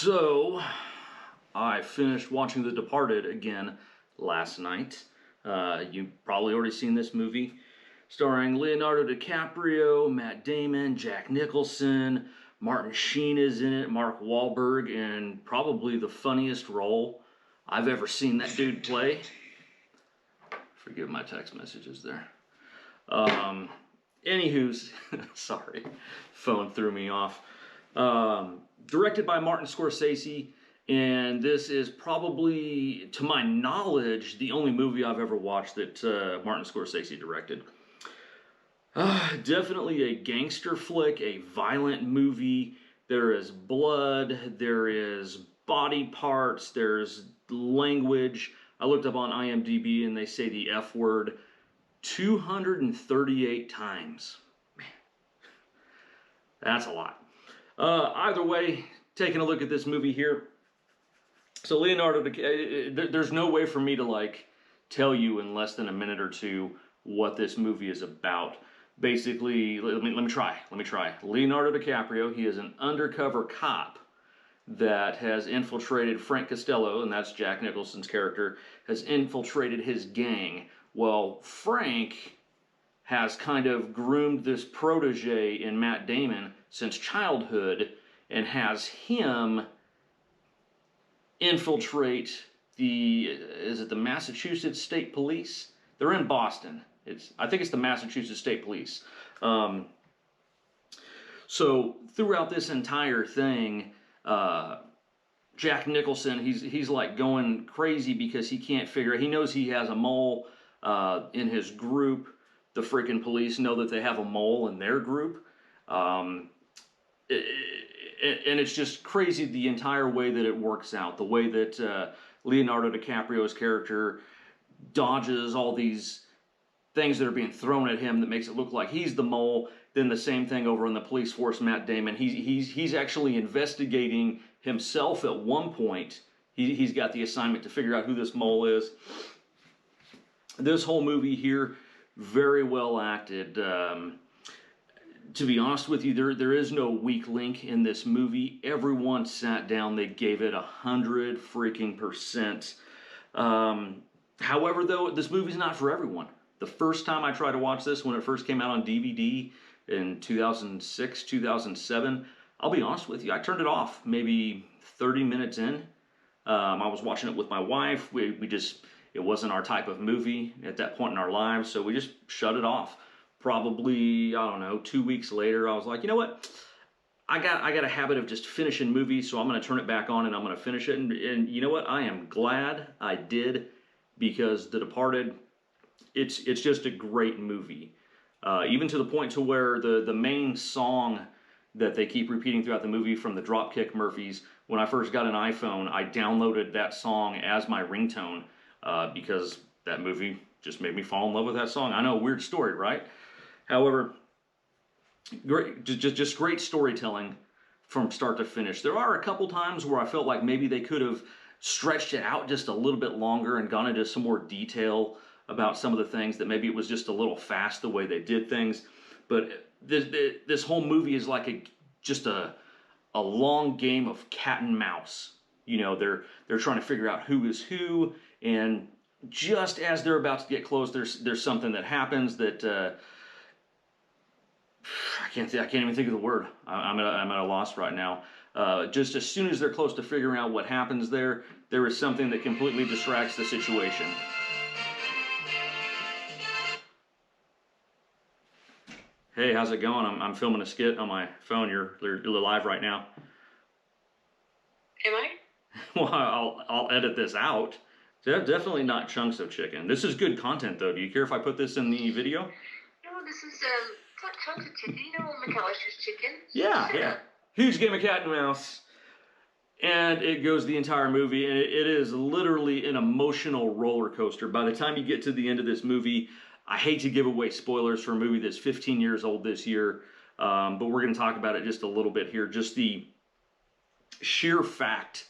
So, I finished watching The Departed again last night. You've probably already seen this movie. Starring Leonardo DiCaprio, Matt Damon, Jack Nicholson, Martin Sheen is in it, Mark Wahlberg, in probably the funniest role I've ever seen that dude play. Forgive my text messages there. Anywho's, sorry, phone threw me off. Directed by Martin Scorsese, and this is probably, to my knowledge, the only movie I've ever watched that Martin Scorsese directed. Definitely a gangster flick, a violent movie. There is blood, there is body parts, there's language. I looked up on IMDb and they say the F word 238 times. Man, that's a lot. Either way, taking a look at this movie here. So Leonardo, there's no way for me to tell you in less than a minute or two what this movie is about. Basically, let me try. Leonardo DiCaprio, he is an undercover cop that has infiltrated Frank Costello, and that's Jack Nicholson's character, has infiltrated his gang. Well, Frank has kind of groomed this protege in Matt Damon since childhood and has him infiltrate is it the Massachusetts State Police? They're in Boston. I think it's the Massachusetts State Police. So throughout this entire thing, Jack Nicholson, he's like going crazy because he can't figure it. He knows he has a mole in his group. The freaking police know that they have a mole in their group. And it's just crazy the entire way that it works out. The way that Leonardo DiCaprio's character dodges all these things that are being thrown at him that makes it look like he's the mole. Then the same thing over in the police force, Matt Damon. He's actually investigating himself at one point. He's got the assignment to figure out who this mole is. This whole movie here, very well acted. To be honest with you, there is no weak link in this movie. Everyone sat down, they gave it 100 freaking percent. However, though, this movie's not for everyone. The first time I tried to watch this, when it first came out on DVD in 2006, 2007, I'll be honest with you, I turned it off maybe 30 minutes in. I was watching it with my wife. It wasn't our type of movie at that point in our lives, so we just shut it off. Probably, I don't know, 2 weeks later, I was like, you know what? I got a habit of just finishing movies, so I'm going to turn it back on and I'm going to finish it. And you know what? I am glad I did, because The Departed, it's just a great movie. Even to the point to where the main song that they keep repeating throughout the movie from the Dropkick Murphys, when I first got an iPhone, I downloaded that song as my ringtone because that movie just made me fall in love with that song. I know, weird story, right? However, just great storytelling from start to finish. There are a couple times where I felt like maybe they could have stretched it out just a little bit longer and gone into some more detail about some of the things, that maybe it was just a little fast the way they did things. But this whole movie is like just a long game of cat and mouse. You know, they're trying to figure out who is who, and just as they're about to get close, there's something that happens that I can't even think of the word. I'm at a loss right now. Just as soon as they're close to figuring out what happens there is something that completely distracts the situation. Hey, how's it going? I'm filming a skit on my phone. You're live right now. Am I? Well, I'll edit this out. Definitely not chunks of chicken. This is good content, though. Do you care if I put this in the video? No, this is it's not chunks of chicken. You know McAllister's chicken. Yeah. Huge game of cat and mouse. And it goes the entire movie, and it is literally an emotional roller coaster. By the time you get to the end of this movie, I hate to give away spoilers for a movie that's 15 years old this year, but we're going to talk about it just a little bit here. Just the sheer fact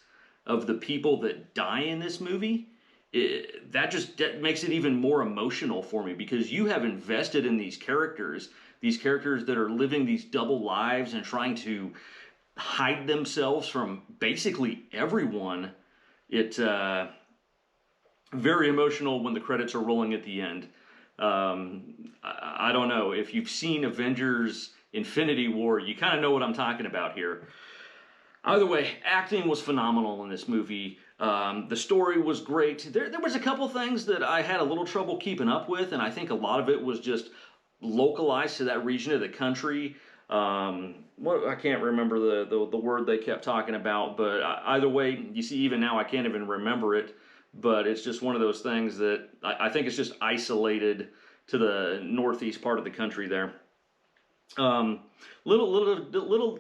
of the people that die in this movie, that makes it even more emotional for me, because you have invested in these characters that are living these double lives and trying to hide themselves from basically everyone. It very emotional when the credits are rolling at the end. I don't know if you've seen Avengers Infinity War, you kind of know what I'm talking about here. Either way, acting was phenomenal in this movie. The story was great. There was a couple things that I had a little trouble keeping up with, and I think a lot of it was just localized to that region of the country. I can't remember the word they kept talking about, but either way, you see, even now I can't even remember it. But it's just one of those things that I think it's just isolated to the northeast part of the country there. Little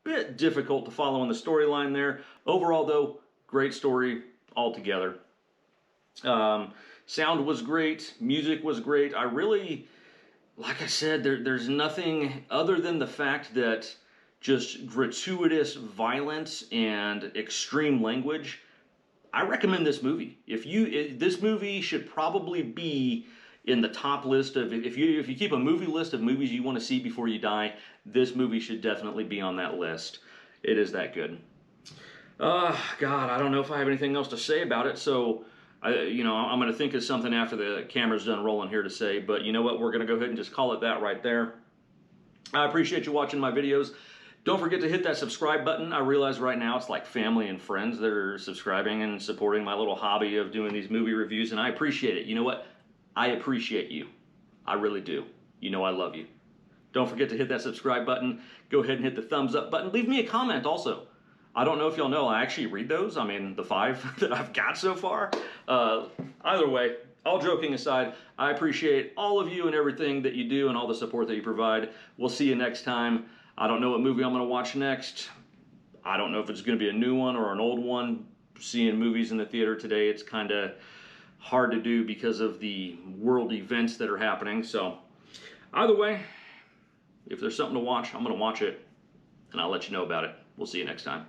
bit difficult to follow in the storyline there. Overall, though, great story altogether. Sound was great. Music was great. I really, like I said, there's nothing other than the fact that just gratuitous violence and extreme language. I recommend this movie. This movie should probably be in the top list of, if you keep a movie list of movies you want to see before you die, this movie should definitely be on that list. It is that good. God, I don't know if I have anything else to say about it, so I'm going to think of something after the camera's done rolling here to say, but you know what? We're going to go ahead and just call it that right there. I appreciate you watching my videos. Don't forget to hit that subscribe button. I realize right now it's like family and friends that are subscribing and supporting my little hobby of doing these movie reviews, and I appreciate it. You know what? I appreciate you. I really do. You know I love you. Don't forget to hit that subscribe button. Go ahead and hit the thumbs up button. Leave me a comment also. I don't know if y'all know, I actually read those. I mean, the 5 that I've got so far. Either way, all joking aside, I appreciate all of you and everything that you do and all the support that you provide. We'll see you next time. I don't know what movie I'm going to watch next. I don't know if it's going to be a new one or an old one. Seeing movies in the theater today, it's kind of hard to do because of the world events that are happening. So either way, if there's something to watch, I'm going to watch it, and I'll let you know about it. We'll see you next time.